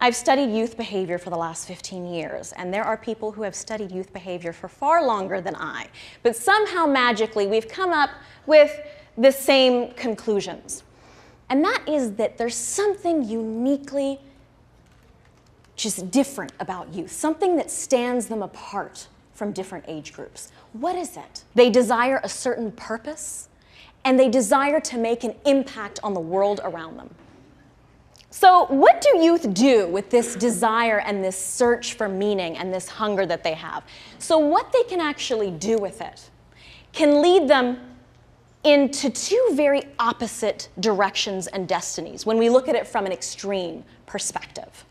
I've studied youth behavior for the last 15 years, and there are people who have studied youth behavior for far longer than I. But somehow, magically, we've come up with the same conclusions. And that is that there's something uniquely just different about youth, something that stands them apart from different age groups. What is it? They desire a certain purpose, and they desire to make an impact on the world around them. So what do youth do with this desire and this search for meaning and this hunger that they have? So what they can actually do with it can lead them into two very opposite directions and destinies when we look at it from an extreme perspective.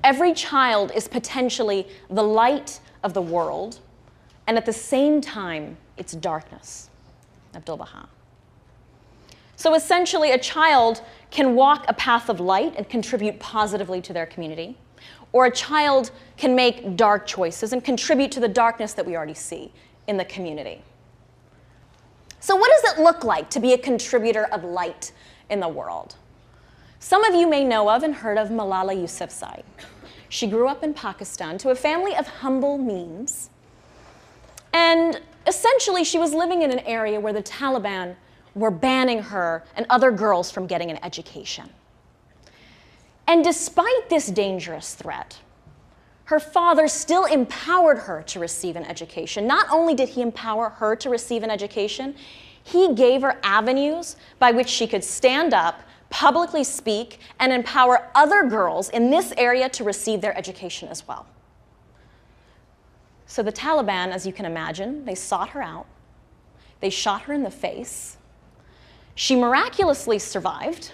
Every child is potentially the light of the world, and at the same time, it's darkness. Abdu'l-Baha. So essentially, a child can walk a path of light and contribute positively to their community, or a child can make dark choices and contribute to the darkness that we already see in the community. So what does it look like to be a contributor of light in the world? Some of you may know of and heard of Malala Yousafzai. She grew up in Pakistan to a family of humble means, and essentially she was living in an area where the Taliban were banning her and other girls from getting an education. And despite this dangerous threat, her father still empowered her to receive an education. Not only did he empower her to receive an education, he gave her avenues by which she could stand up, publicly speak, and empower other girls in this area to receive their education as well. So the Taliban, as you can imagine, they sought her out. They shot her in the face. She miraculously survived,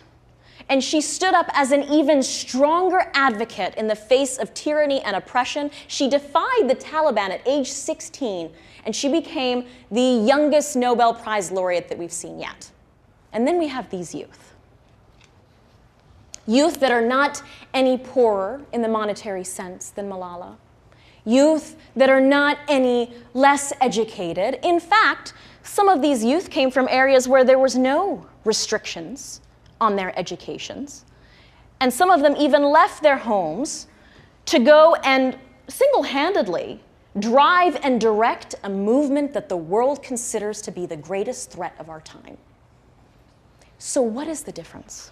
and she stood up as an even stronger advocate in the face of tyranny and oppression. She defied the Taliban at age 16, and she became the youngest Nobel Prize laureate that we've seen yet. And then we have these youth. Youth that are not any poorer in the monetary sense than Malala. Youth that are not any less educated. In fact, some of these youth came from areas where there was no restrictions on their educations. And some of them even left their homes to go and single-handedly drive and direct a movement that the world considers to be the greatest threat of our time. So what is the difference?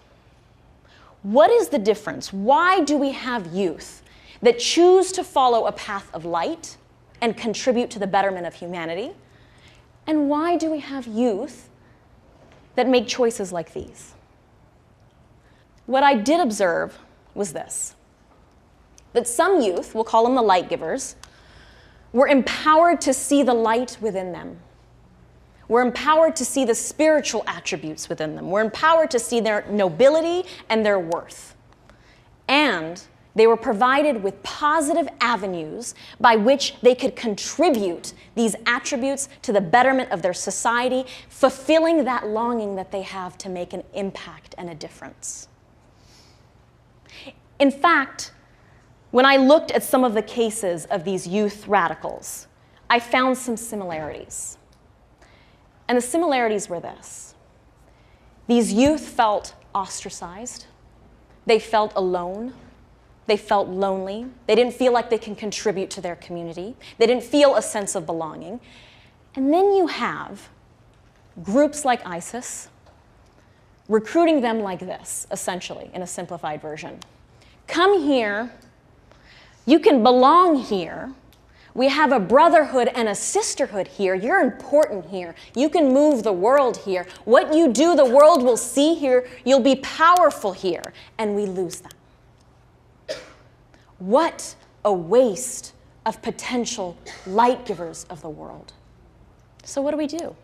What is the difference? Why do we have youth that choose to follow a path of light and contribute to the betterment of humanity? And why do we have youth that make choices like these? What I did observe was this, that some youth, we'll call them the light givers, were empowered to see the light within them. We're empowered to see the spiritual attributes within them. We're empowered to see their nobility and their worth. And they were provided with positive avenues by which they could contribute these attributes to the betterment of their society, fulfilling that longing that they have to make an impact and a difference. In fact, when I looked at some of the cases of these youth radicals, I found some similarities. And the similarities were this. These youth felt ostracized. They felt alone. They felt lonely. They didn't feel like they can contribute to their community. They didn't feel a sense of belonging. And then you have groups like ISIS recruiting them like this, essentially, in a simplified version. Come here. You can belong here. We have a brotherhood and a sisterhood here. You're important here. You can move the world here. What you do, the world will see here. You'll be powerful here. And we lose that. What a waste of potential light givers of the world. So what do?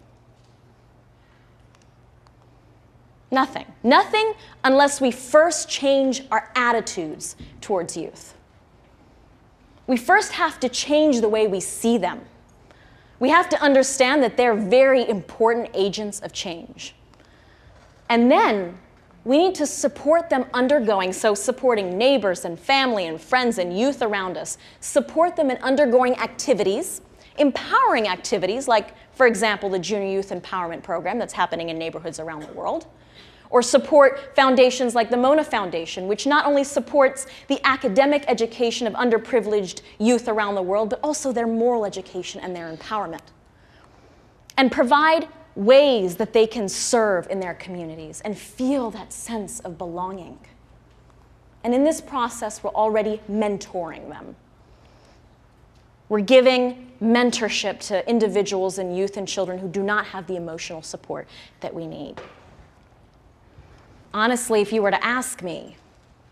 Nothing. Nothing unless we first change our attitudes towards youth. We first have to change the way we see them. We have to understand that they're very important agents of change. And then we need to support them undergoing, so supporting neighbors and family and friends and youth around us, support them in undergoing activities, empowering activities like, for example, the Junior Youth Empowerment Program that's happening in neighborhoods around the world, or support foundations like the Mona Foundation, which not only supports the academic education of underprivileged youth around the world, but also their moral education and their empowerment. And provide ways that they can serve in their communities and feel that sense of belonging. And in this process, we're already mentoring them. We're giving mentorship to individuals and youth and children who do not have the emotional support that we need. Honestly, if you were to ask me,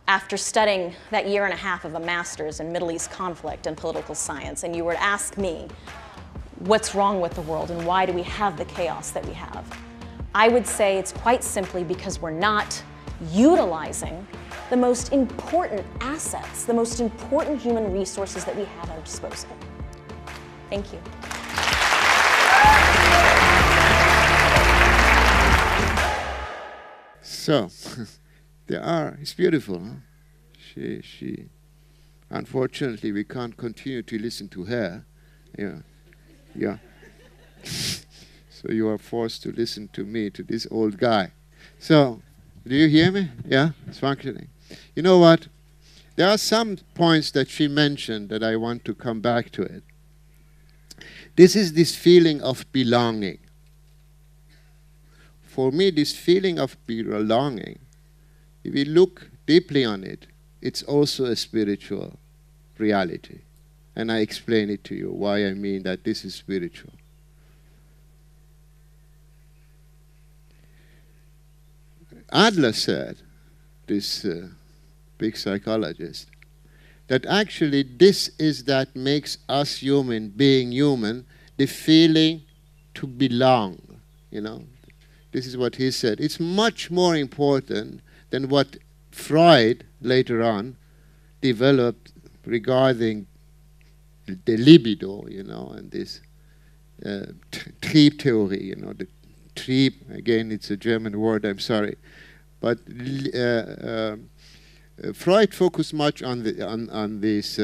after studying that year and a half of a master's in Middle East conflict and political science, and you were to ask me, what's wrong with the world and why do we have the chaos that we have? I would say it's quite simply because we're not utilizing the most important assets, the most important human resources that we have at our disposal. Thank you. So, it's beautiful, huh? Unfortunately, we can't continue to listen to her. Yeah. So you are forced to listen to me, to this old guy. So, do you hear me? Yeah, it's functioning. You know what? There are some points that she mentioned that I want to come back to it. This is this feeling of belonging. For me, this feeling of belonging, if we look deeply on it, it's also a spiritual reality. And I explain it to you, why I mean that this is spiritual. Adler said, this big psychologist, that actually this is that makes us human, being human, the feeling to belong, you know. This is what he said. It's much more important than what Freud later on developed regarding the libido, you know, and this Trieb theory, you know, the Trieb, again, it's a German word, I'm sorry. But Freud focused much on this,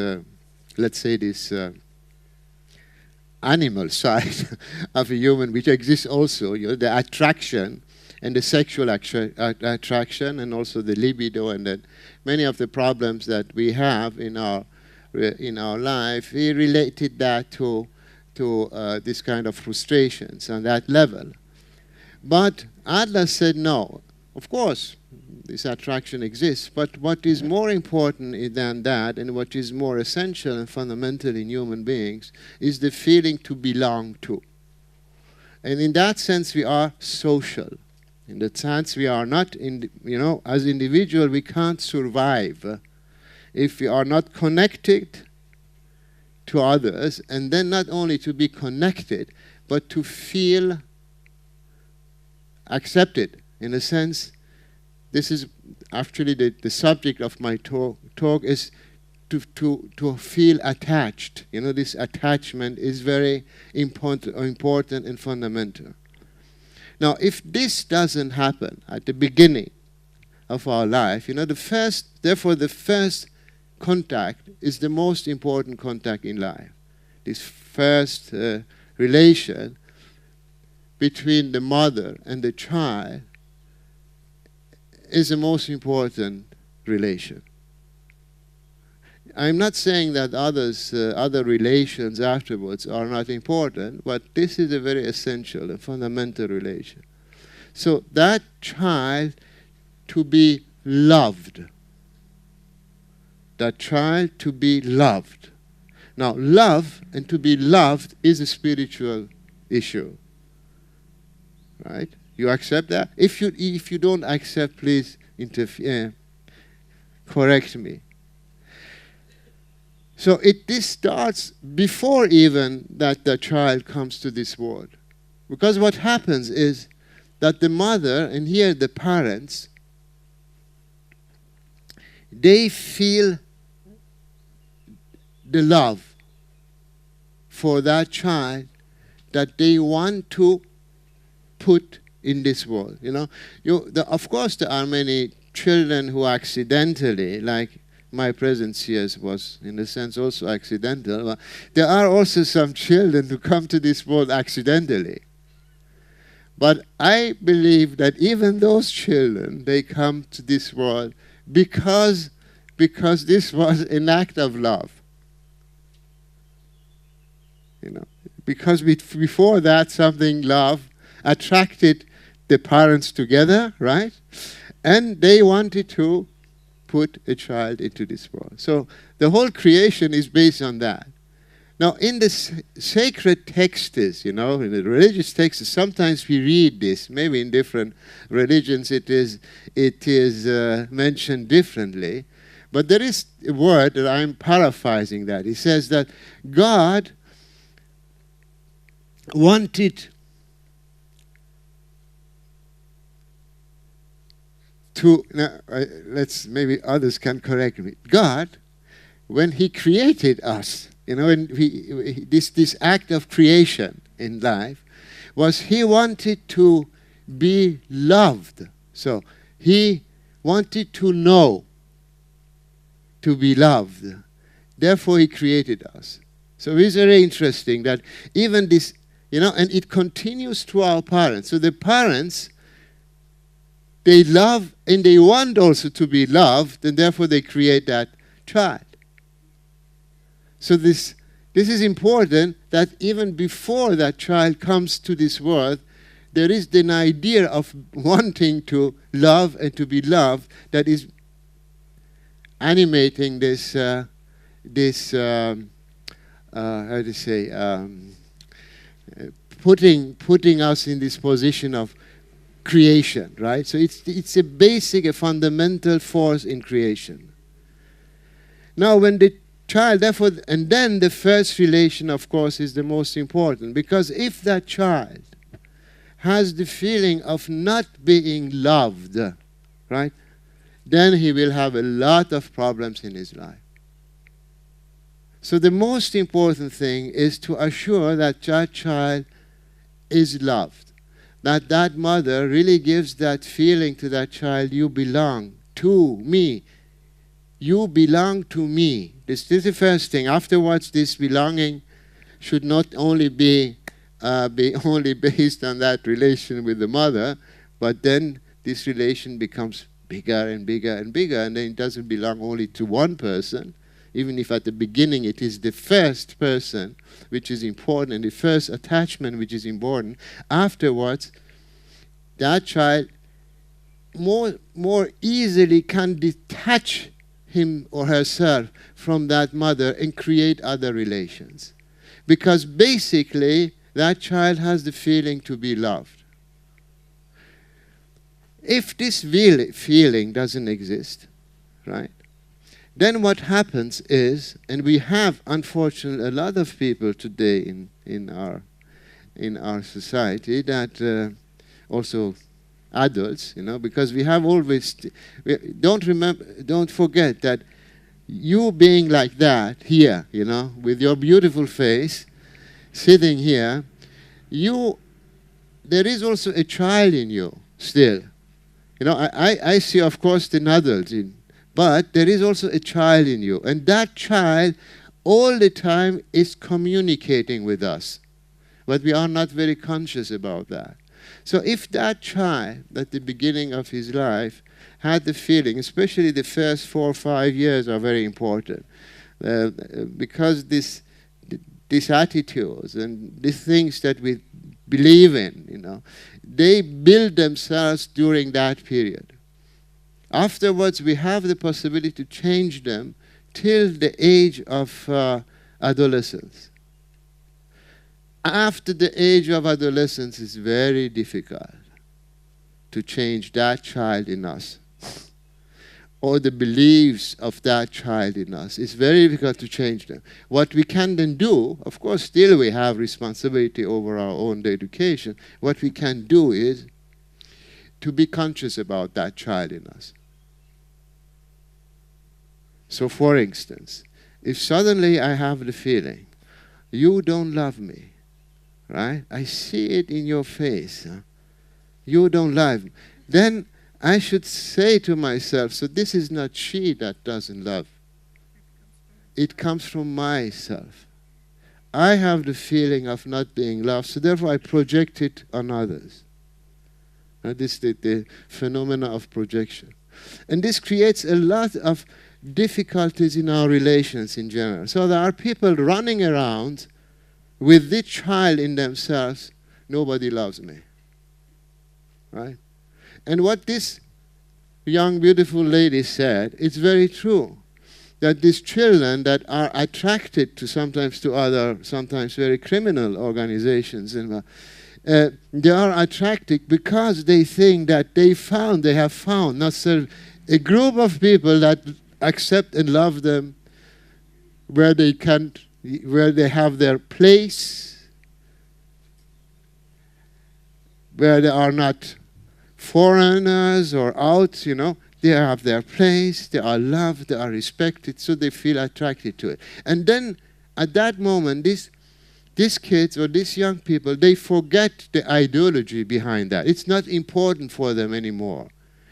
let's say, this animal side of a human, which exists also, you know, the attraction and the sexual attraction, and also the libido, and that many of the problems that we have in our life, he related that to this kind of frustrations on that level. But Adler said no. Of course, this attraction exists, but what is more important than that, and what is more essential and fundamental in human beings, is the feeling to belong to. And in that sense, we are social. In that sense, we are not, as individuals, we can't survive if we are not connected to others, and then not only to be connected, but to feel accepted. In a sense, this is actually the subject of my talk is to feel attached. You know, this attachment is very important and fundamental. Now, if this doesn't happen at the beginning of our life, you know, therefore the first contact is the most important contact in life. This first relation between the mother and the child is the most important relation. I'm not saying that other relations afterwards are not important, but this is a very essential and fundamental relation. So that child to be loved. That child to be loved. Now, love and to be loved is a spiritual issue. Right? You accept that? If you don't accept, please interfere. Correct me. So this starts before even that the child comes to this world. Because what happens is that the mother, and here the parents, they feel the love for that child that they want to put in this world. You know, of course there are many children who accidentally, like my presence here was in a sense also accidental, but there are also some children who come to this world accidentally. But I believe that even those children, they come to this world because this was an act of love. You know, because before that, something love attracted the parents together, right? And they wanted to put a child into this world. So the whole creation is based on that. Now, in the sacred texts, you know, in the religious texts, sometimes we read this. Maybe in different religions it is mentioned differently. But there is a word that I'm paraphrasing that. It says that God wanted to, let's, maybe others can correct me. God, when He created us, you know, and this act of creation in life, was He wanted to be loved. So He wanted to know, to be loved. Therefore He created us. So it's very interesting that even this, you know, and it continues through our parents. So the parents, they love and they want also to be loved, and therefore they create that child. So this is important, that even before that child comes to this world, there is an idea of wanting to love and to be loved that is animating this, how to say, putting us in this position of creation, right? So it's a basic, a fundamental force in creation. Now, when the child, therefore, and then the first relation, of course, is the most important, because if that child has the feeling of not being loved, right, then he will have a lot of problems in his life. So the most important thing is to assure that that child is loved, that that mother really gives that feeling to that child, you belong to me. You belong to me. This is the first thing. Afterwards, this belonging should not only be only based on that relation with the mother, but then this relation becomes bigger and bigger and bigger, and then it doesn't belong only to one person, even if at the beginning it is the first person which is important, and the first attachment which is important. Afterwards, that child more easily can detach him or herself from that mother and create other relations. Because basically, that child has the feeling to be loved. If this feeling doesn't exist, right, then what happens is, and we have, unfortunately, a lot of people today in our society that also adults, you know, because we have always, don't forget that you being like that here, you know, with your beautiful face, sitting here, there is also a child in you still. You know, I see, of course, the adult, but there is also a child in you, and that child all the time is communicating with us, but we are not very conscious about that. So if that child, at the beginning of his life, had the feeling, especially the first 4 or 5 years are very important, because these attitudes and these things that we believe in, you know, they build themselves during that period. Afterwards, we have the possibility to change them till the age of adolescence. After the age of adolescence, it's very difficult to change that child in us, or the beliefs of that child in us. It's very difficult to change them. What we can then do, of course, still we have responsibility over our own education. What we can do is to be conscious about that child in us. So, for instance, if suddenly I have the feeling, you don't love me, right? I see it in your face. Huh? You don't love me. Then I should say to myself, so this is not she that doesn't love. It comes from myself. I have the feeling of not being loved, so therefore I project it on others. This is the phenomena of projection. And this creates a lot of difficulties in our relations in general. So there are people running around with this child in themselves, nobody loves me. Right? And what this young, beautiful lady said, it's very true. That these children that are attracted to sometimes to other, sometimes very criminal organizations, and they are attracted because they think that they have found not so, a group of people that accept and love them, where they have their place, where they are not foreigners or out, They have their place, they are loved, they are respected, so they feel attracted to it. And then, at that moment, these kids or these young people, they forget the ideology behind that. It's not important for them anymore.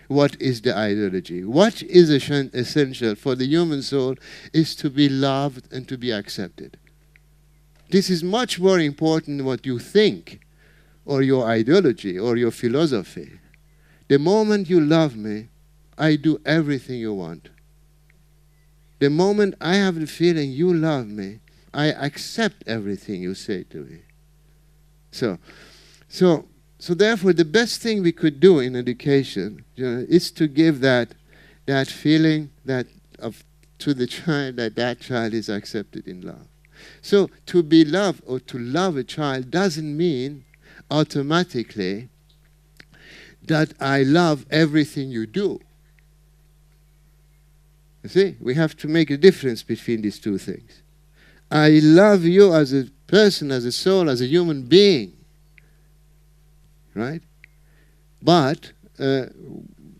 What is the ideology? What is essential for the human soul is to be loved and to be accepted. This is much more important than what you think, or your ideology, or your philosophy. The moment you love me, I do everything you want. The moment I have the feeling you love me, I accept everything you say to me. So therefore, the best thing we could do in education, is to give that feeling to the child that child is accepted in love. So to be loved or to love a child doesn't mean automatically that I love everything you do. You see, we have to make a difference between these two things. I love you as a person, as a soul, as a human being. Right? But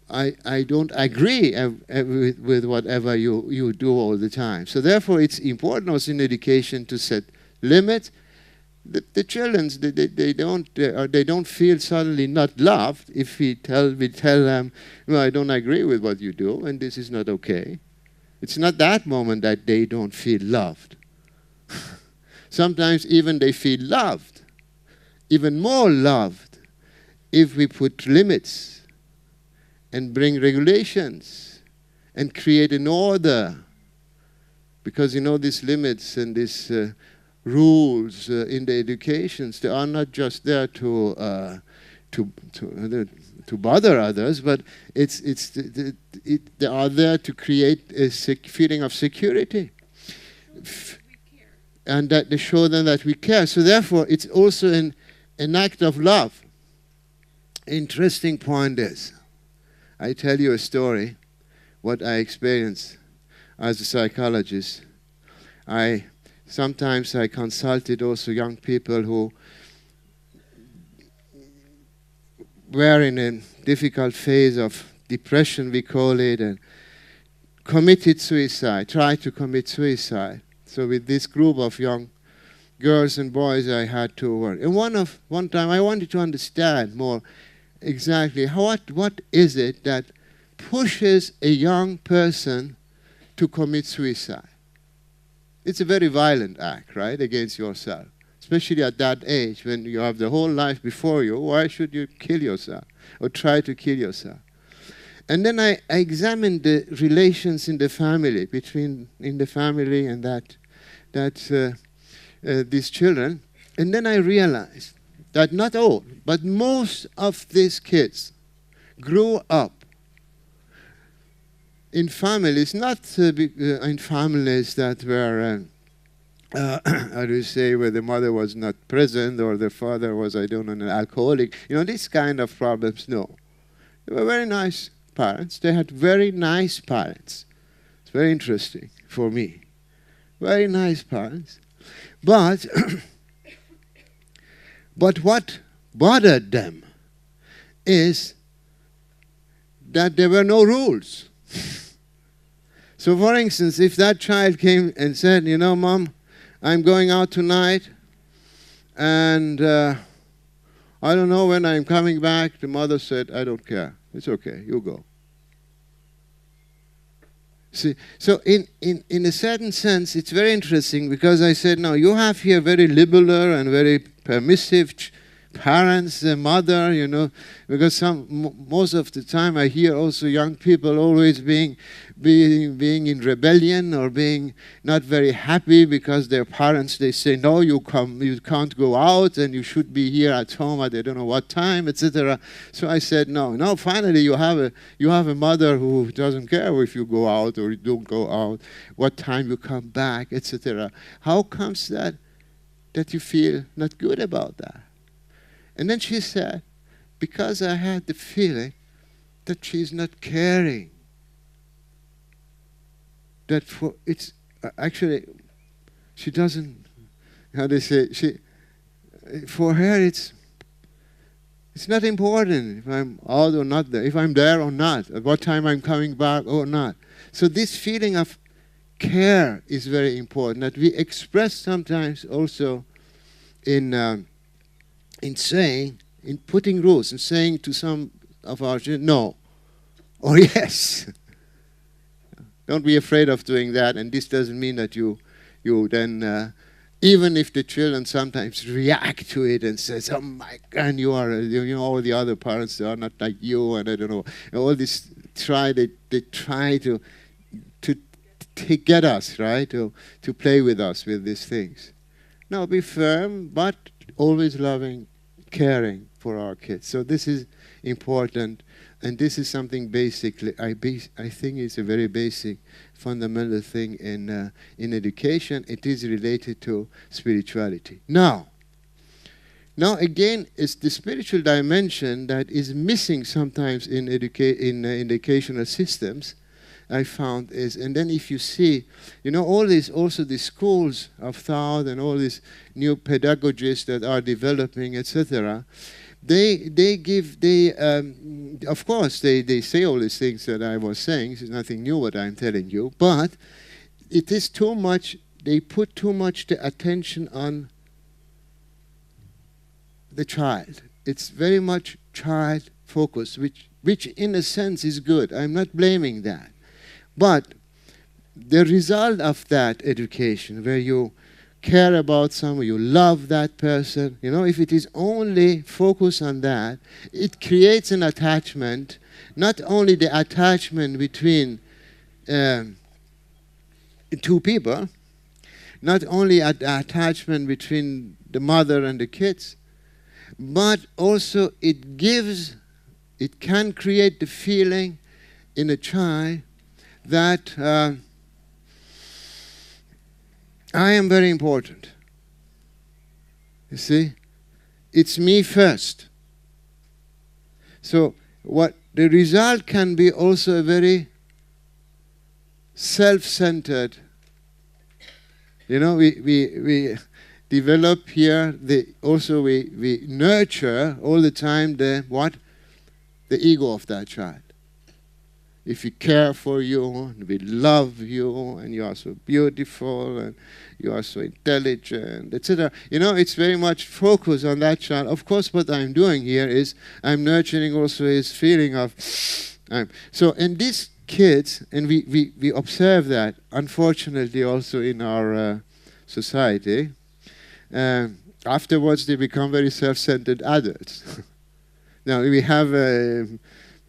I don't agree with whatever you do all the time. So therefore, it's important also in education to set limits. The children, they don't feel suddenly not loved if we tell them, well, I don't agree with what you do, and this is not okay. It's not that moment that they don't feel loved. Sometimes even they feel loved, even more loved, if we put limits and bring regulations and create an order. Because these limits and these rules in the educations, they are not just there to bother others, but they are there to create a feeling of security. And that they show them that we care. So therefore, it's also an act of love. Interesting point is, I tell you a story, what I experienced as a psychologist. Sometimes I consulted also young people who were in a difficult phase of depression, we call it, and committed suicide, tried to commit suicide. So with this group of young girls and boys, I had to work. And one time I wanted to understand more exactly what is it that pushes a young person to commit suicide. It's a very violent act, right, against yourself. Especially at that age, when you have the whole life before you, why should you kill yourself or try to kill yourself? And then I examined the relations in the family, and these children. And then I realized that not all, but most of these kids grew up in families, not in families that were, how do you say, where the mother was not present or the father was, I don't know, an alcoholic. These kind of problems, no. They were very nice parents. They had very nice parents. It's very interesting for me. Very nice parents. But what bothered them is that there were no rules. So for instance, if that child came and said, Mom, I'm going out tonight, and I don't know when I'm coming back, the mother said, I don't care. It's okay, you go. See, so in a certain sense, it's very interesting because I said, no, you have here very liberal and very permissive parents, the mother, because most of the time I hear also young people always being in rebellion or being not very happy because their parents, they say, no, you can't go out and you should be here at home at I don't know what time, etc. So I said, no, finally you have a mother who doesn't care if you go out or you don't go out, what time you come back, etc. How comes that you feel not good about that? And then she said, because I had the feeling that she's not caring. That actually, she doesn't, how they say, for her it's not important if I'm out or not there, if I'm there or not, at what time I'm coming back or not. So this feeling of care is very important, that we express sometimes also in putting rules and saying to some of our children, no, or yes. Don't be afraid of doing that, and this doesn't mean that you then, even if the children sometimes react to it and says, oh my God, you are, all the other parents are not like you, and I don't know, all this they try to get us, right, to play with us with these things. No, be firm, but always loving, caring for our kids. So this is important, and this is something basically I think is a very basic, fundamental thing in education. It is related to spirituality. Now again, it's the spiritual dimension that is missing sometimes in educational systems. I found is, and then if you see, all these, also the schools of thought and all these new pedagogies that are developing, etc., of course, they say all these things that I was saying. It's nothing new what I'm telling you, but it is too much, they put too much the attention on the child. It's very much child focused, which in a sense is good. I'm not blaming that. But the result of that education, where you care about someone, you love that person, if it is only focused on that, it creates an attachment, not only the attachment between two people, not only an attachment between the mother and the kids, but also it can create the feeling in a child that I am very important. You see? It's me first. So what the result can be also a very self-centered. We develop here, we nurture all the time the ego of that child. If we care for you, and we love you, and you are so beautiful, and you are so intelligent, etc. It's very much focused on that child. Of course, what I'm doing here is I'm nurturing also his feeling of, so in these kids, and we observe that, unfortunately, also in our society, afterwards they become very self-centered adults. Now, we have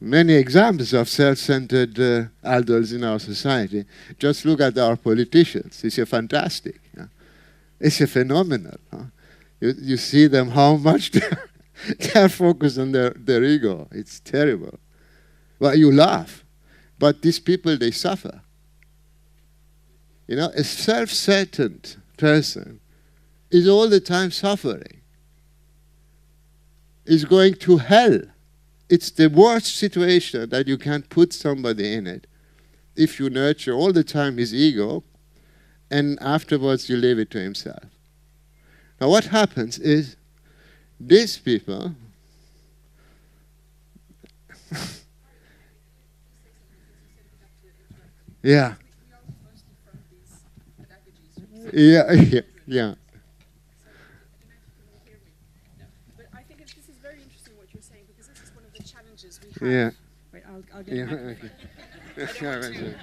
many examples of self-centered adults in our society. Just look at our politicians. It's fantastic. It's phenomenal. You see them, how much they're focused on their ego. It's terrible. Well, you laugh. But these people, they suffer. A self-centered person is all the time suffering. Is going to hell. It's the worst situation that you can put somebody in it if you nurture all the time his ego and afterwards you leave it to himself. Now what happens is these people yeah. Yeah. Yeah. Wait, I'll get it. Okay.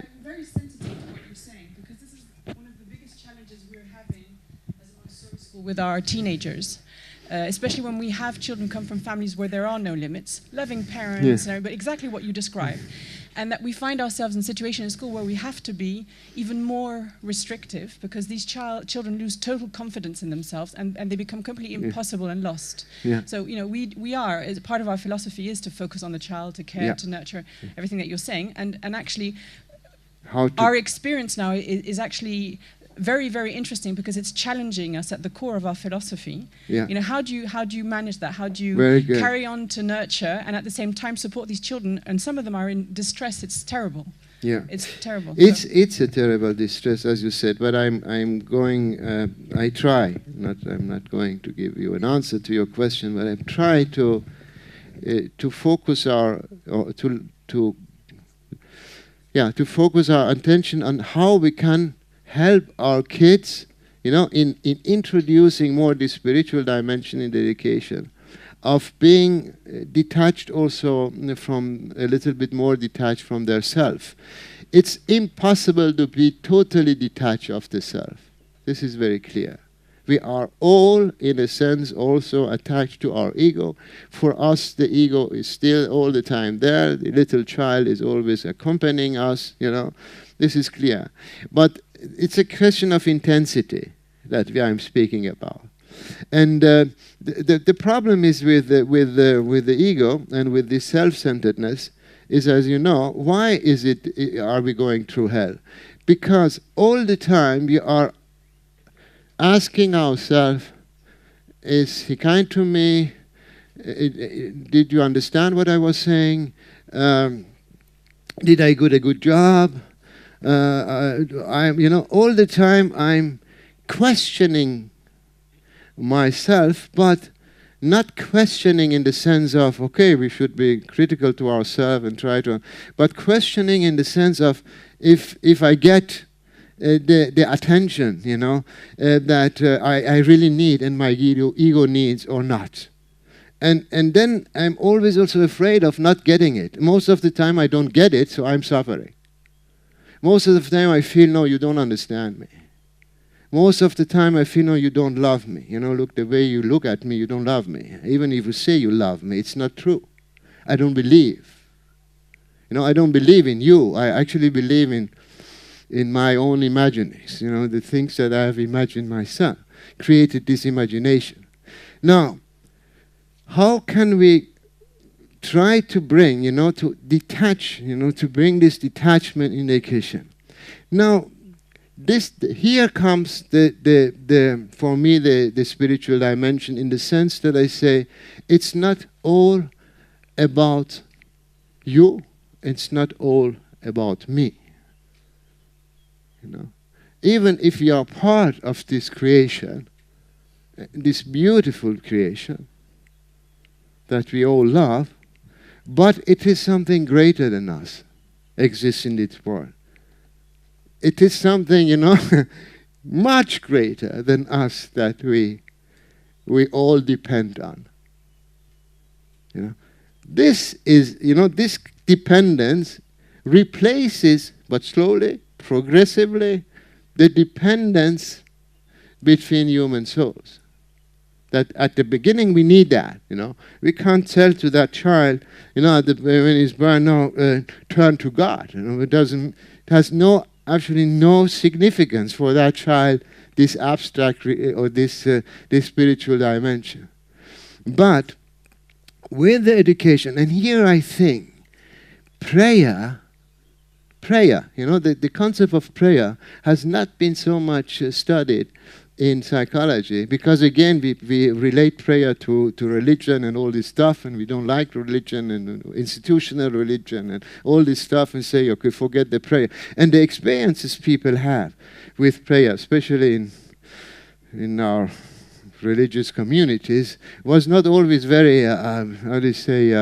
I'm very sensitive to what you're saying, because this is one of the biggest challenges we're having as a school with our teenagers. Especially when we have children come from families where there are no limits, loving parents, but exactly what you described. And that we find ourselves in a situation in school where we have to be even more restrictive because these children lose total confidence in themselves and they become completely impossible and lost. So, you know, we are, as part of our philosophy is to focus on the child, to care, to nurture, everything that you're saying. And actually, our experience now is actually very, very interesting because it's challenging us at the core of our philosophy. You know, how do you manage that? How do you carry on to nurture and at the same time support these children? And some of them are in distress. It's terrible. It's terrible. It's a terrible distress, as you said. But I'm going. I try. I'm not going to give you an answer to your question, but I try to focus to focus our attention on how we can help our kids, you know, in introducing more the spiritual dimension in the education, of being detached also from, a little bit more detached from their self. It's impossible to be totally detached of the self. This is very clear. We are all, in a sense, also attached to our ego. For us, the ego is still all the time there. The little child is always accompanying us, you know. This is clear. But it's a question of intensity that I'm speaking about. And the problem is with the ego and with this self-centeredness is, as you know, why are we going through hell? Because all the time we are asking ourselves, is he kind to me? Did you understand what I was saying? Did I do a good job? You know, all the time I'm questioning myself, but not questioning in the sense of, okay, we should be critical to ourselves and try to, but questioning in the sense of, if I get the attention, you know, that I really need and my ego needs or not. And then I'm always also afraid of not getting it. Most of the time I don't get it, so I'm suffering. Most of the time I feel, no, you don't understand me. Most of the time I feel, no, you don't love me. You know, look, the way you look at me, you don't love me. Even if you say you love me, it's not true. I don't believe. You know, I don't believe in you. I actually believe in my own imaginings. You know, the things that I have imagined myself, created this imagination. Now, how can we try to bring, you know, to detach, you know, to bring this detachment in the education? Now, here comes for me the spiritual dimension, in the sense that I say it's not all about you, it's not all about me. You know, even if you are part of this creation, this beautiful creation that we all love, but it is something greater than us exists in this world. It is something, you know, much greater than us that we all depend on. You know, this is, you know, this dependence replaces, but slowly, progressively, the dependence between human souls. That at the beginning we need that, you know. We can't tell to that child, you know, when he's born, no, turn to God. You know, it has actually no significance for that child, this abstract or this spiritual dimension. But with the education, and here I think prayer, you know, the concept of prayer has not been so much studied in psychology, because again we relate prayer to religion and all this stuff, and we don't like religion and institutional religion and all this stuff, and say, okay, forget the prayer. And the experiences people have with prayer, especially in our religious communities, was not always very how do you say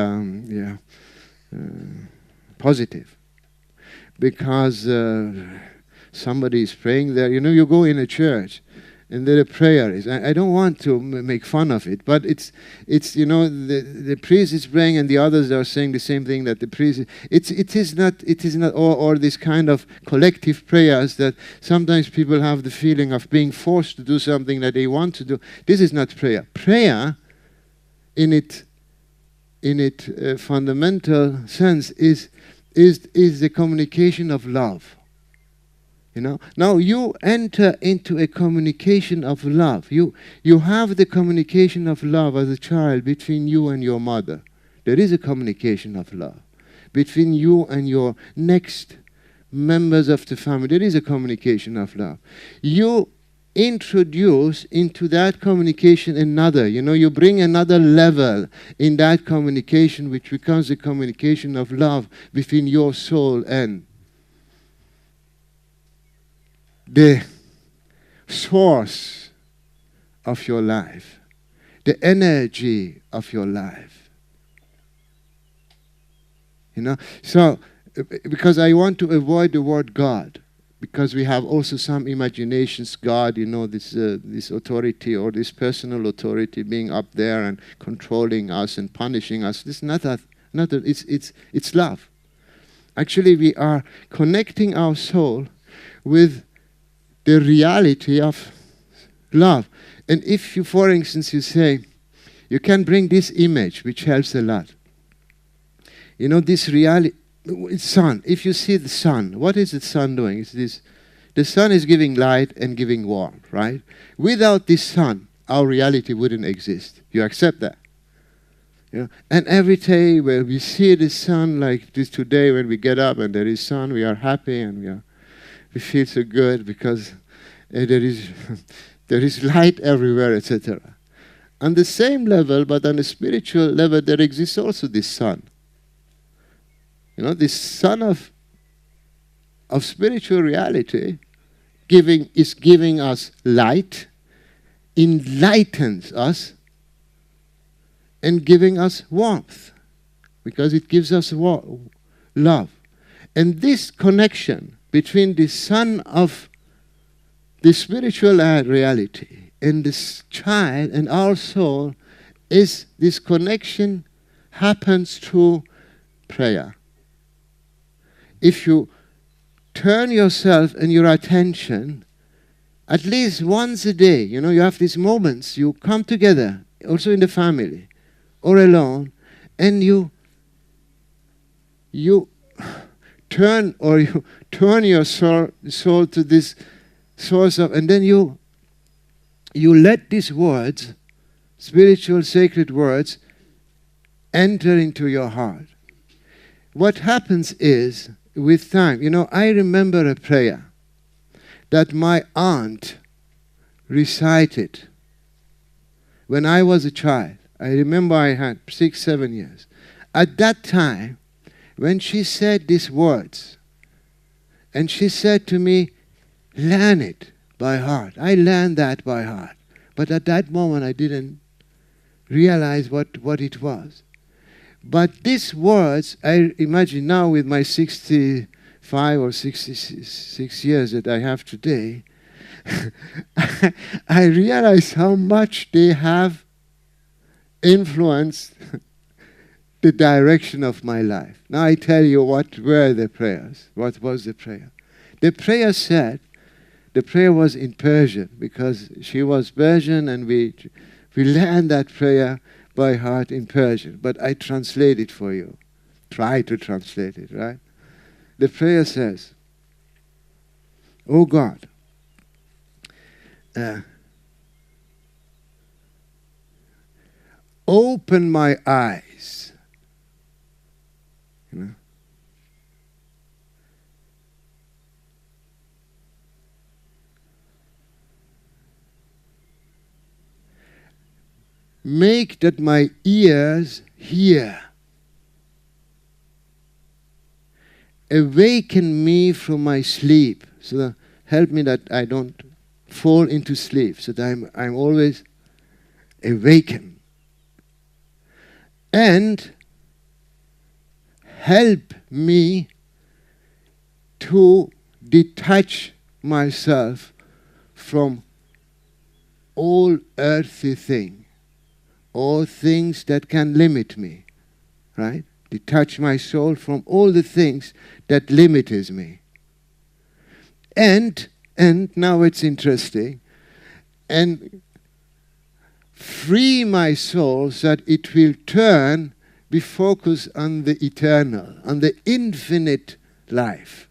positive, because somebody is praying there. You know, you go in a church and that a prayer is. I don't want to make fun of it, but it's the priest is praying and the others are saying the same thing that the priest. It is not or this kind of collective prayers that sometimes people have the feeling of being forced to do something that they want to do. This is not prayer. Prayer, in its fundamental sense, is the communication of love. Now you enter into a communication of love. You have the communication of love as a child between you and your mother. There is a communication of love between you and your next members of the family. There is a communication of love. You introduce into that communication another. You bring another level in that communication, which becomes a communication of love between your soul and the source of your life, the energy of your life. So, because I want to avoid the word God, because we have also some imaginations, God, this authority or this personal authority being up there and controlling us and punishing us. This is not that. It's love. Actually, we are connecting our soul with the reality of love. And if you, for instance, you say, you can bring this image, which helps a lot. This reality, it's sun. If you see the sun, what is the sun doing? It's this. The sun is giving light and giving warmth, right? Without this sun, our reality wouldn't exist. You accept that? And every day when we see the sun, like this today, when we get up and there is sun, we are happy and we feel so good because there is light everywhere, etc. On the same level, but on a spiritual level, there exists also this sun. This sun of spiritual reality is giving us light, enlightens us, and giving us warmth, because it gives us love. And this connection between the sun of the spiritual reality and this child and our soul is this connection happens through prayer. If you turn yourself and your attention at least once a day, you have these moments, you come together, also in the family or alone, and you turn your soul to this source of, and then you let these words, spiritual sacred words, enter into your heart. What happens is, with time, I remember a prayer that my aunt recited when I was a child. I remember I had 6, 7 years. At that time, when she said these words, and she said to me, learn it by heart. I learned that by heart. But at that moment, I didn't realize what it was. But these words, I imagine now with my 65 or 66 years that I have today, I realize how much they have influenced the direction of my life. Now I tell you what were the prayers. What was the prayer? The prayer said, the prayer was in Persian, because she was Persian and we learned that prayer by heart in Persian. But I translate it for you. Try to translate it, right? The prayer says, Oh God, open my eyes. Make that my ears hear. Awaken me from my sleep. So that help me that I don't fall into sleep. So that I'm always awakened. And help me to detach myself from all earthly thing, all things that can limit me, right? Detach my soul from all the things that limited me. And now it's interesting, and free my soul so that it will be focused on the eternal, on the infinite life.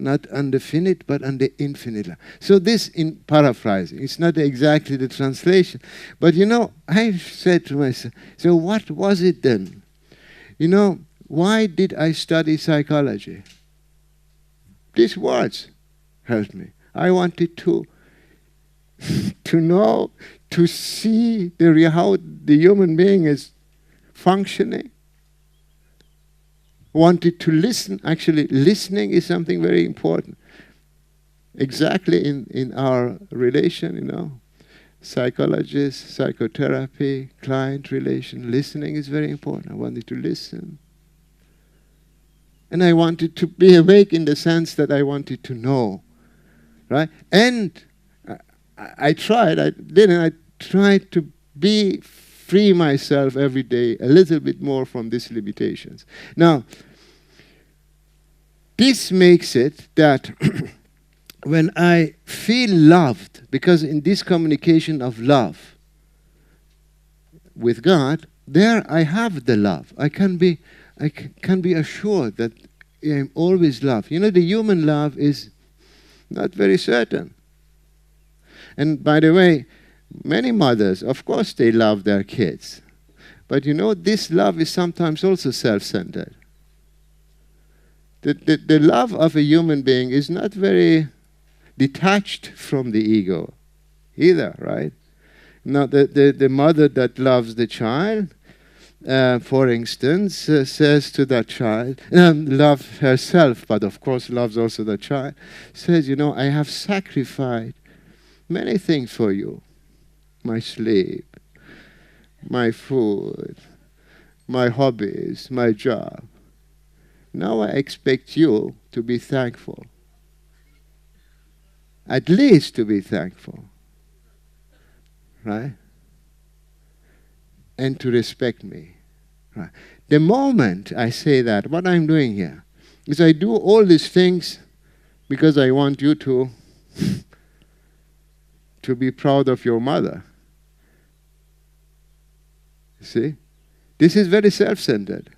Not on the finite, but on the infinite life. So this, in paraphrasing, it's not exactly the translation. But I said to myself, so what was it then? Why did I study psychology? These words helped me. I wanted to know, to see how the human being is functioning. Wanted to listen. Actually, listening is something very important. Exactly in our relation, psychologist, psychotherapy, client relation, listening is very important. I wanted to listen. And I wanted to be awake in the sense that I wanted to know, right? And I tried to free myself every day a little bit more from these limitations. Now, this makes it that when I feel loved, because in this communication of love with God, there I have the love. I can be assured that I am always loved. The human love is not very certain. And by the way, many mothers, of course, they love their kids. But this love is sometimes also self-centered. The love of a human being is not very detached from the ego either, right? Now, the mother that loves the child, for instance, says to that child, love herself, but of course loves also the child, says, I have sacrificed many things for you. My sleep, my food, my hobbies, my job. Now I expect you to be thankful. At least to be thankful. Right? And to respect me. Right? The moment I say that, what I'm doing here is I do all these things because I want you to be proud of your mother. See? This is very self-centered.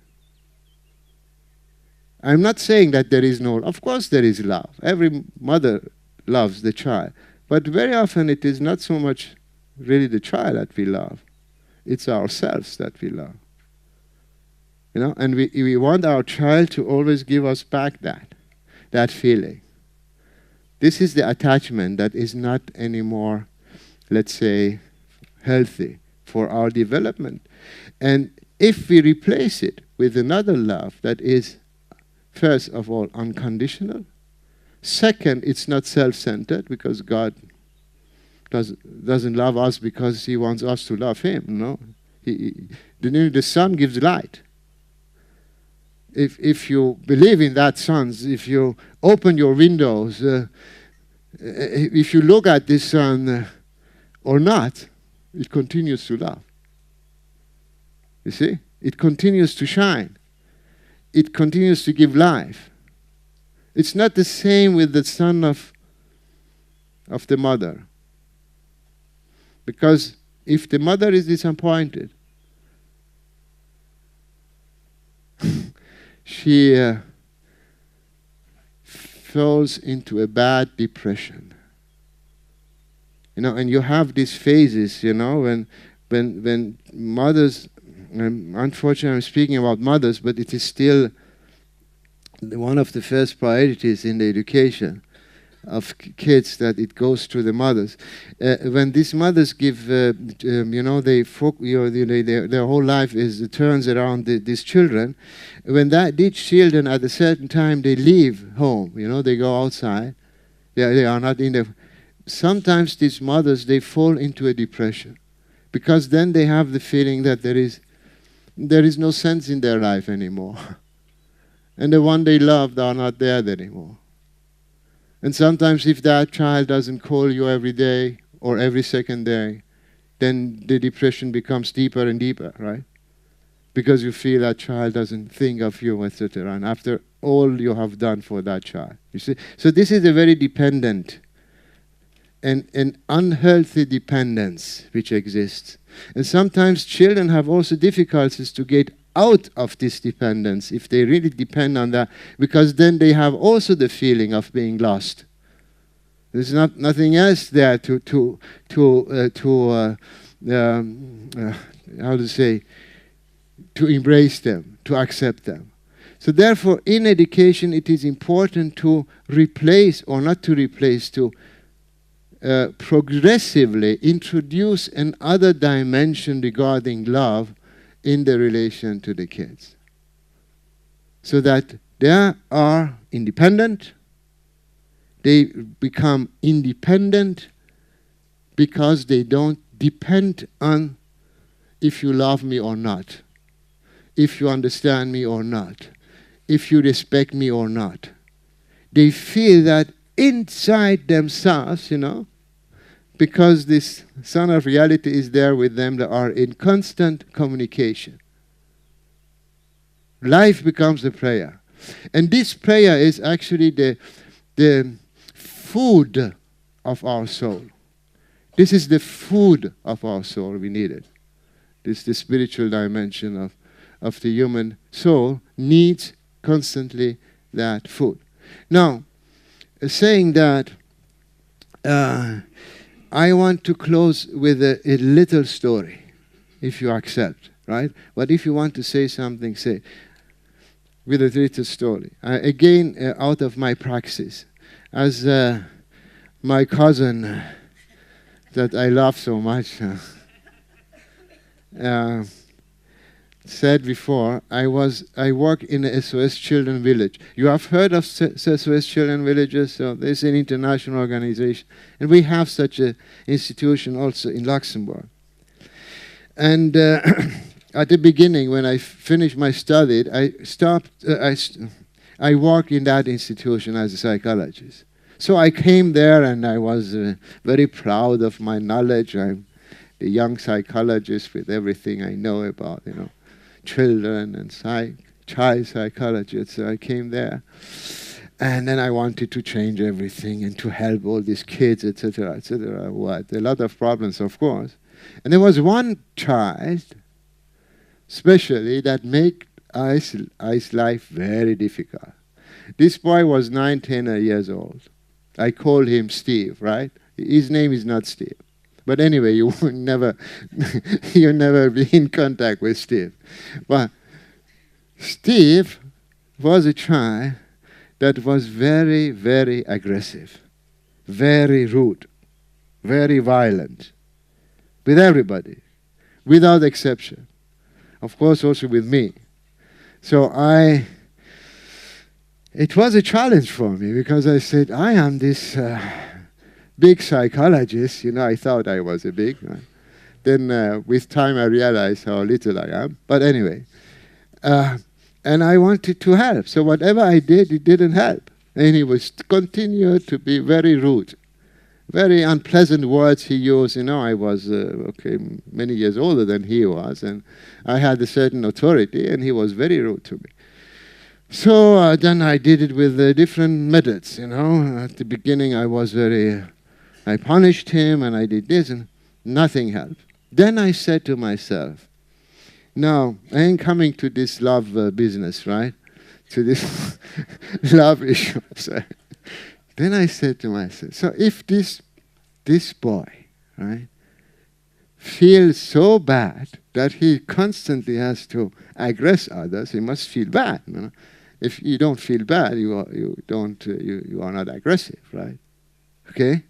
I'm not saying that there is no, of course there is love. Every mother loves the child. But very often it is not so much really the child that we love. It's ourselves that we love. And we want our child to always give us back that feeling. This is the attachment that is not anymore, let's say, healthy for our development. And if we replace it with another love that is, first of all, unconditional. Second, it's not self-centered because God doesn't love us because he wants us to love him. No, the sun gives light. If you believe in that sun, if you open your windows, if you look at this sun or not, it continues to love. You see? It continues to shine. It continues to give life. It's not the same with the son of the mother. Because if the mother is disappointed, she falls into a bad depression. And you have these phases, when mothers, unfortunately I'm speaking about mothers, but it is still one of the first priorities in the education of kids, that it goes to the mothers. When these mothers give, their whole life turns around these children. When these children at a certain time they leave home, they go outside. They are not in the. Sometimes these mothers, they fall into a depression, because then they have the feeling that there is no sense in their life anymore. And the one they loved are not there anymore. And sometimes if that child doesn't call you every day, or every second day, then the depression becomes deeper and deeper, right? Because you feel that child doesn't think of you, etc. And after all you have done for that child, you see. So this is a very dependent and an unhealthy dependence which exists. And sometimes children have also difficulties to get out of this dependence if they really depend on that, because then they have also the feeling of being lost. There's nothing else there how to say, to embrace them, to accept them. So therefore, in education, it is important to replace, or not to replace, to progressively introduce another dimension regarding love in the relation to the kids. So that they are independent, they become independent because they don't depend on if you love me or not, if you understand me or not, if you respect me or not. They feel that inside themselves, you know, because this son of reality is there with them, they are in constant communication. Life becomes a prayer. And this prayer is actually the food of our soul. This is the food of our soul. We need it. This is the spiritual dimension of the human soul needs constantly that food. Now, saying that, I want to close with a little story, if you accept, right? But if you want to say something, say with a little story. Again, out of my praxis. As my cousin that I love so much said before, I work in a SOS Children Village. You have heard of SOS Children Villages? So there's an international organization. And we have such an institution also in Luxembourg. And at the beginning, when I finished my study, I worked in that institution as a psychologist. So I came there and I was very proud of my knowledge. I'm the young psychologist with everything I know about, you know, children and child psychology. So I came there, and then I wanted to change everything and to help all these kids, etc., etc. What a lot of problems, of course. And there was one child, especially, that made I's life very difficult. This boy was 9, 10 years old. I called him Steve, right? His name is not Steve. But anyway, you will never, you'll never be in contact with Steve. But Steve was a child that was very, very aggressive, very rude, very violent, with everybody, without exception. Of course, also with me. So it was a challenge for me, because I said, I am this big psychologist. You know, I thought I was a big one. Then with time I realized how little I am. But anyway, and I wanted to help. So whatever I did, it didn't help. And he was continued to be very rude. Very unpleasant words he used. You know, I was many years older than he was, and I had a certain authority, and he was very rude to me. So then I did it with different methods, you know. At the beginning I punished him, and I did this, and nothing helped. Then I said to myself, now, I ain't coming to this love business, right? To this love issue. So then I said to myself, so if this boy, right, feels so bad that he constantly has to aggress others, he must feel bad. You know? If you don't feel bad, you are not aggressive, right? Okay?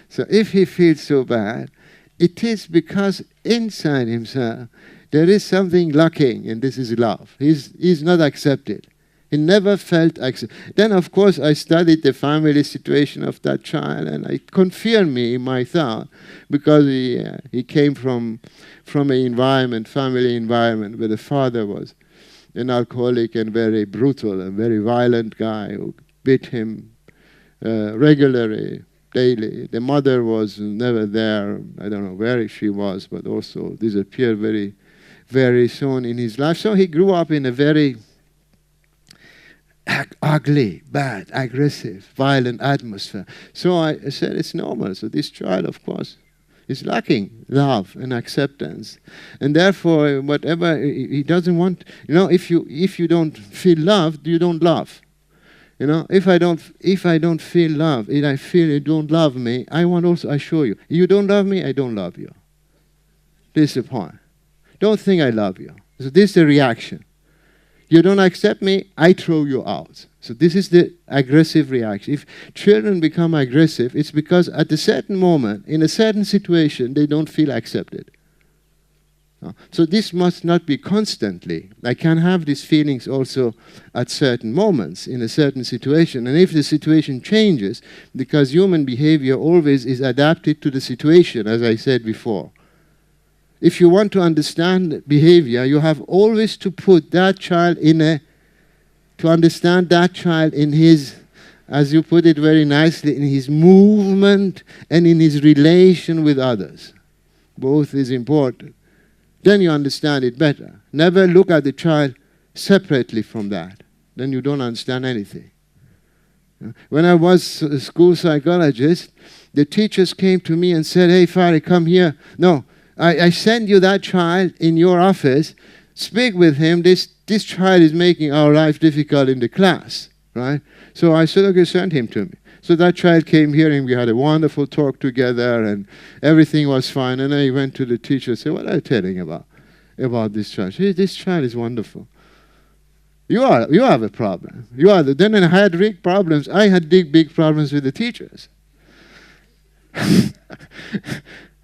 So if he feels so bad, it is because inside himself there is something lacking, and this is love. He's not accepted. He never felt accepted. Then, of course, I studied the family situation of that child, and it confirmed me in my thought, because he came from an environment, family environment, where the father was an alcoholic and very brutal and very violent guy who beat him regularly. daily. The mother was never there. I don't know where she was, but also disappeared very, very soon in his life. So he grew up in a very ugly, bad, aggressive, violent atmosphere. So I said it's normal. So this child, of course, is lacking love and acceptance, and therefore, whatever he doesn't want, if you don't feel loved, you don't love. If I don't feel love, if I feel you don't love me, I show you. You don't love me, I don't love you. This is the point. Don't think I love you. So this is the reaction. You don't accept me, I throw you out. So this is the aggressive reaction. If children become aggressive, it's because at a certain moment, in a certain situation, they don't feel accepted. So this must not be constantly. I can have these feelings also at certain moments, in a certain situation. And if the situation changes, because human behavior always is adapted to the situation, as I said before. If you want to understand behavior, you have always to put that child to understand that child in his, as you put it very nicely, in his movement and in his relation with others. Both is important. Then you understand it better. Never look at the child separately from that. Then you don't understand anything. When I was a school psychologist, the teachers came to me and said, "Hey, Fari, come here. No, I send you that child in your office. Speak with him. This child is making our life difficult in the class." Right? So I said, "Okay, send him to me." So that child came here and we had a wonderful talk together and everything was fine. And I went to the teacher and said, "What are you telling about this child?" She said, "This child is wonderful. You have a problem. Then I had big problems. I had big problems with the teachers."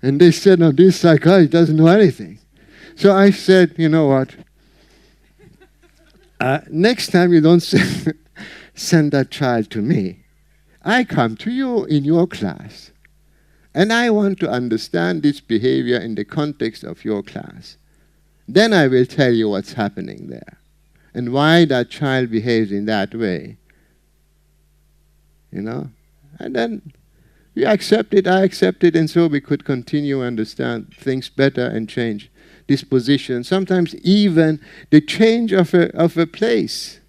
And they said, "No, this psychologist doesn't know anything." So I said, "You know what? Next time you don't send that child to me. I come to you in your class. And I want to understand this behavior in the context of your class. Then I will tell you what's happening there. And why that child behaves in that way." And then we accepted, I accepted, and so we could continue to understand things better and change disposition. Sometimes even the change of a place.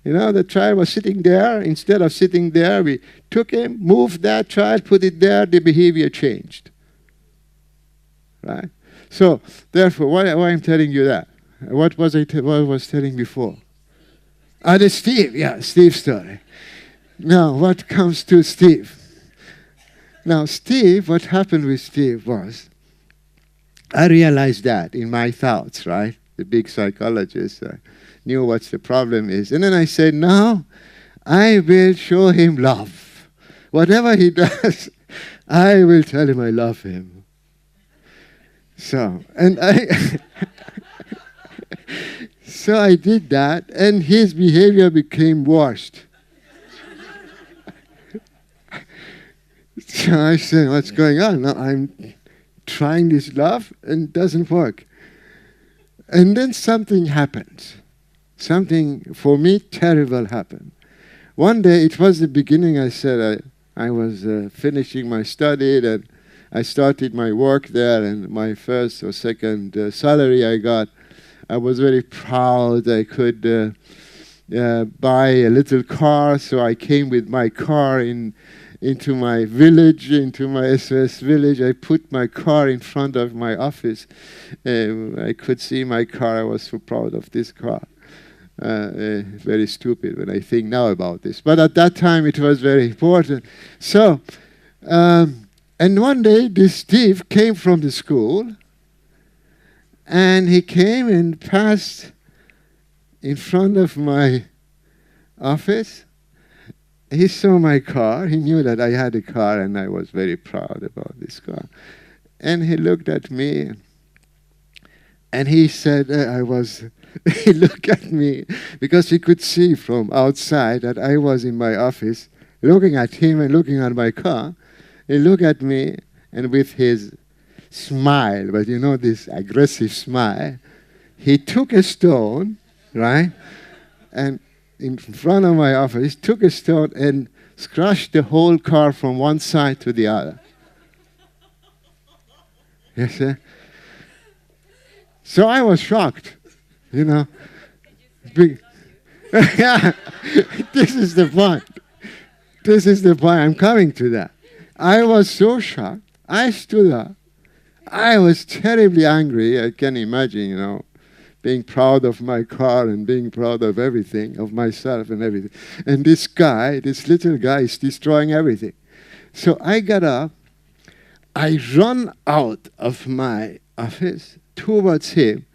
The child was sitting there. Instead of sitting there, we took him, moved that child, put it there, the behavior changed. Right? So, therefore, why I'm telling you that? What was I telling before? The Steve's story. Now, what comes to Steve? Now, Steve, what happened with Steve was, I realized that in my thoughts, right? The big psychologist knew what the problem is. And then I said, "Now, I will show him love. Whatever he does, I will tell him I love him." So, and so I did that, and his behavior became washed. So I said, "What's going on? Now I'm trying this love and it doesn't work." And then something happened. Something, for me, terrible happened. One day, it was the beginning, I said, I was finishing my study, and I started my work there, and my first or second salary I got, I was very proud. I could buy a little car, so I came with my car into my village, into my SOS village. I put my car in front of my office. I could see my car. I was so proud of this car. Very stupid when I think now about this. But at that time, it was very important. So, and one day, this Steve came from the school, and he came and passed in front of my office. He saw my car. He knew that I had a car, and I was very proud about this car. And he looked at me, and he said, he looked at me, because he could see from outside that I was in my office, looking at him and looking at my car. He looked at me, and with his smile, but this aggressive smile, he took a stone, right? And in front of my office, took a stone and crushed the whole car from one side to the other. Yes, sir? So I was shocked, you know. Yeah, this is the point. This is the point. I'm coming to that. I was so shocked. I stood up. I was terribly angry. I can imagine, you know, being proud of my car and being proud of everything, of myself and everything. And this guy, this little guy, is destroying everything. So I got up. I run out of my office towards him.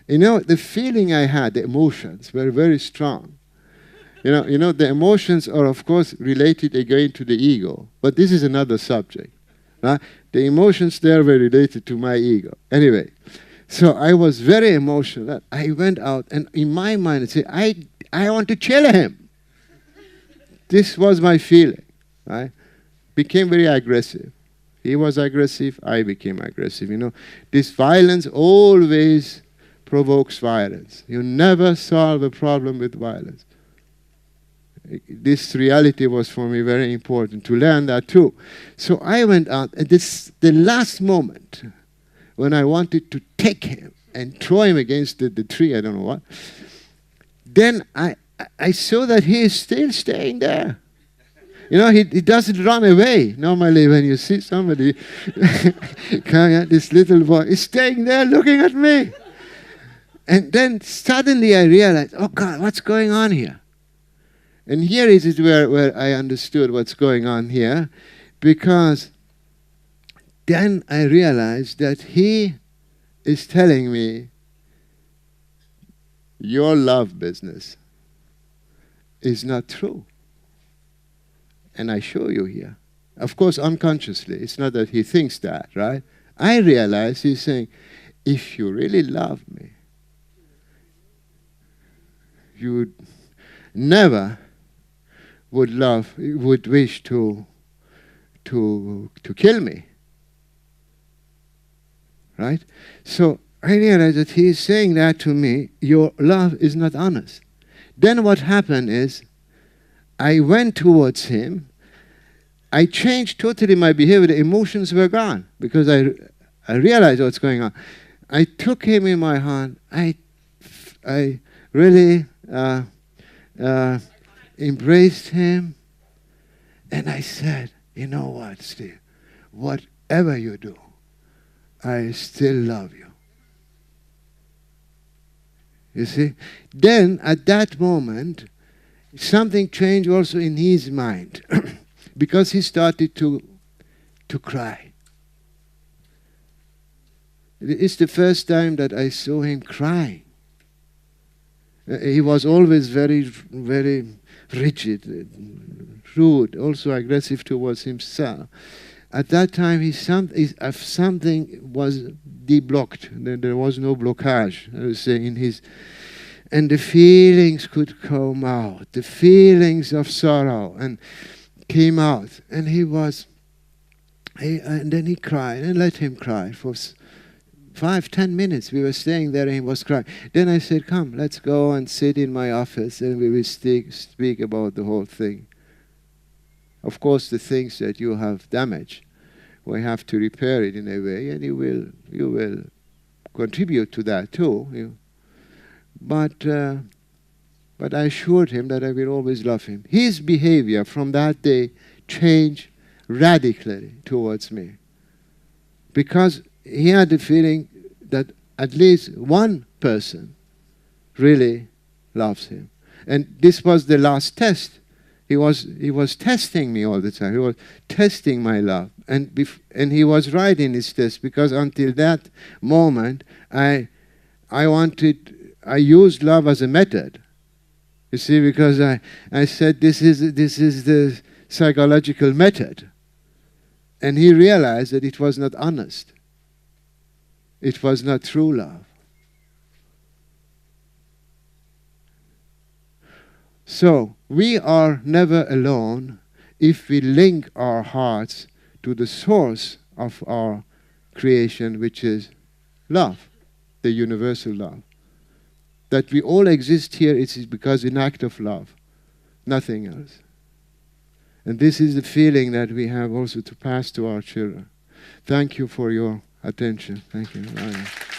You know, the feeling I had, the emotions were very strong. You know, the emotions are, of course, related again to the ego. But this is another subject. Right? The emotions there were related to my ego. Anyway, so I was very emotional. I went out, and in my mind, I said, I want to kill him. This was my feeling. Right? Became very aggressive. He was aggressive, I became aggressive. You know, this violence always provokes violence. You never solve a problem with violence. This reality was for me very important to learn that too. So I went out, and the last moment when I wanted to take him and throw him against the tree, I don't know what, then I saw that he is still staying there. You know, he doesn't run away. Normally when you see somebody coming at, this little boy is staying there looking at me. And then suddenly I realized, oh God, what's going on here? And here is where I understood what's going on here, because then I realized that he is telling me, your love business is not true. And I show you here. Of course, unconsciously. It's not that he thinks that, right? I realize he's saying, if you really love me, you would never would wish to kill me. Right? So I realized that he is saying that to me, your love is not honest. Then what happened is, I went towards him. I changed totally my behavior. The emotions were gone because I realized what's going on. I took him in my hand. I really embraced him. And I said, you know what, Steve? Whatever you do, I still love you. You see? Then, at that moment, something changed also in his mind because he started to cry. It's the first time that I saw him crying. He was always very, very rigid, rude, also aggressive towards himself. At that time, something was deblocked. There was no blockage, I would say, in his... And the feelings could come out. The feelings of sorrow and came out. And and then he cried, and let him cry for 5-10 minutes. We were staying there and he was crying. Then I said, come, let's go and sit in my office and we will speak about the whole thing. Of course, the things that you have damaged, we have to repair it in a way, and you will contribute to that too. But I assured him that I will always love him. His behavior from that day changed radically towards me, because he had the feeling that at least one person really loves him. And this was the last test. He was testing me all the time. He was testing my love. And he was right in his test, because until that moment, I used love as a method. You see, because I said this is the psychological method. And he realized that it was not honest. It was not true love. So, we are never alone if we link our hearts to the source of our creation, which is love, the universal love. That we all exist here, it is because an act of love, nothing else. And this is the feeling that we have also to pass to our children. Thank you for your attention. Thank you very much.